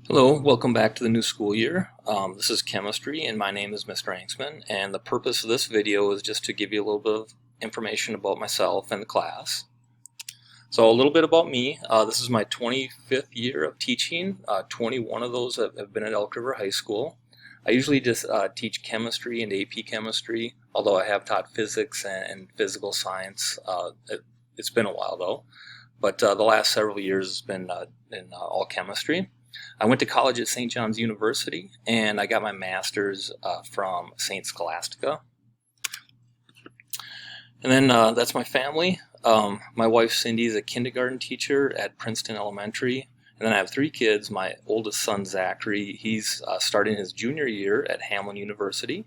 Hello, welcome back to the new school year. This is chemistry and my name is Mr. Angsman, and the purpose of this video is just to give you a little bit of information about myself and the class. So a little bit about me. This is my 25th year of teaching. 21 of those have been at Elk River High School. I usually just teach chemistry and AP chemistry, although I have taught physics and physical science. It's been a while though, but the last several years has been in all chemistry. I went to college at St. John's University, and I got my master's from St. Scholastica. And then that's my family. My wife Cindy is a kindergarten teacher at Princeton Elementary. And then I have three kids. My oldest son Zachary, he's starting his junior year at Hamline University.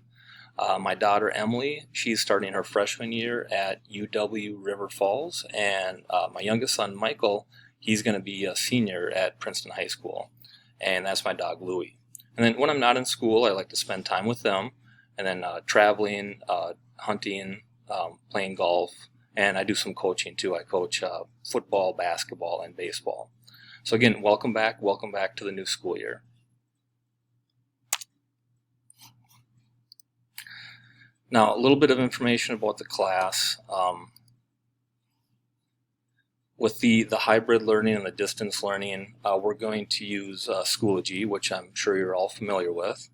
My daughter Emily, she's starting her freshman year at UW River Falls. And my youngest son Michael, he's going to be a senior at Princeton High School. And that's my dog Louie. And then when I'm not in school, I like to spend time with them, and then traveling, hunting, playing golf, and I do some coaching too. I coach football, basketball, and baseball. So again, welcome back to the new school year. Now, a little bit of information about the class. With the hybrid learning and the distance learning, we're going to use Schoology, which I'm sure you're all familiar with.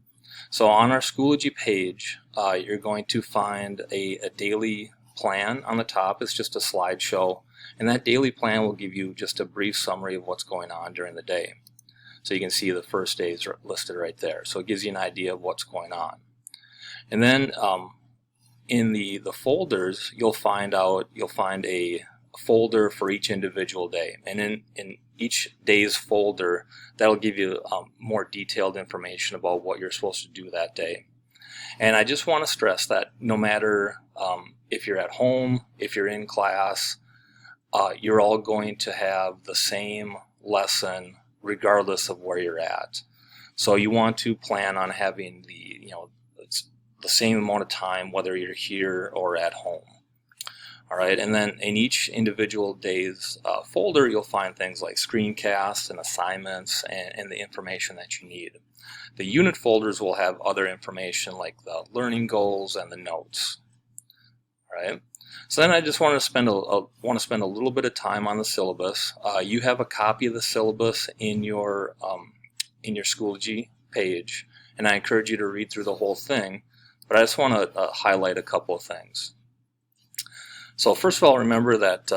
So on our Schoology page, you're going to find a daily plan on the top. It's just a slideshow, and that daily plan will give you just a brief summary of what's going on during the day. So you can see the first days are listed right there. So it gives you an idea of what's going on. And then in the folders, you'll find a folder for each individual day, and in each day's folder that'll give you more detailed information about what you're supposed to do that day. And I just want to stress that no matter if you're at home, if you're in class, you're all going to have the same lesson regardless of where you're at. So you want to plan on having the same amount of time whether you're here or at home. All right, and then in each individual day's folder, you'll find things like screencasts and assignments and the information that you need. The unit folders will have other information like the learning goals and the notes. All right, so then I just want to spend a little bit of time on the syllabus. You have a copy of the syllabus in your Schoology page, and I encourage you to read through the whole thing. But I just want to highlight a couple of things. So first of all, remember that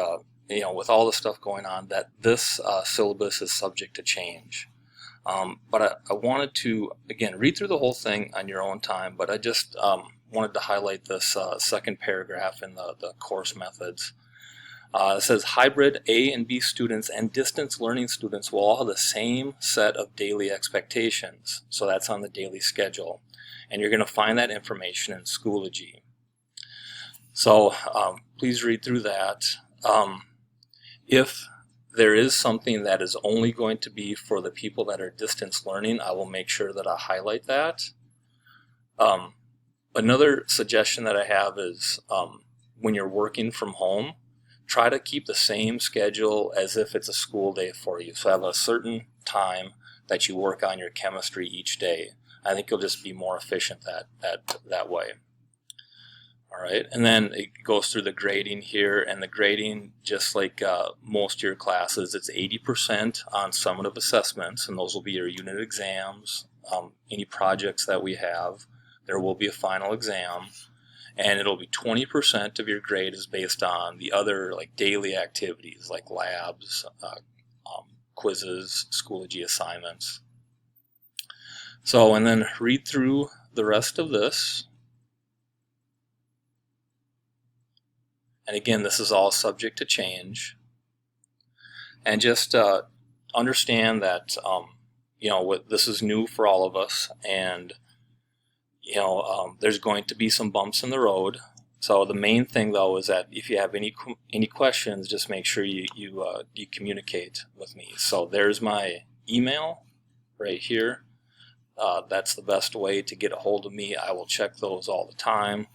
with all the stuff going on, that this syllabus is subject to change. But I wanted to, again, read through the whole thing on your own time, but I just wanted to highlight this second paragraph in the course methods. It says hybrid A and B students and distance learning students will all have the same set of daily expectations. So that's on the daily schedule. And you're going to find that information in Schoology. So please read through that. If there is something that is only going to be for the people that are distance learning, I will make sure that I highlight that. Another suggestion that I have is when you're working from home, try to keep the same schedule as if it's a school day for you. So have a certain time that you work on your chemistry each day. I think you'll just be more efficient that way. All right, and then it goes through the grading here, and the grading, just like most of your classes, it's 80% on summative assessments, and those will be your unit exams, any projects that we have. There will be a final exam, and it'll be 20% of your grade is based on the other like daily activities like labs, quizzes, Schoology assignments. So, and then read through the rest of this. And again, this is all subject to change. And just understand that this is new for all of us, and there's going to be some bumps in the road. So the main thing though is that if you have any questions, just make sure you communicate with me. So there's my email right here. That's the best way to get a hold of me. I will check those all the time.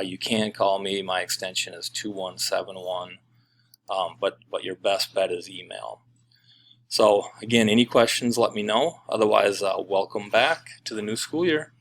You can call me. My extension is 2171, but your best bet is email. So again, any questions, let me know. Otherwise, welcome back to the new school year.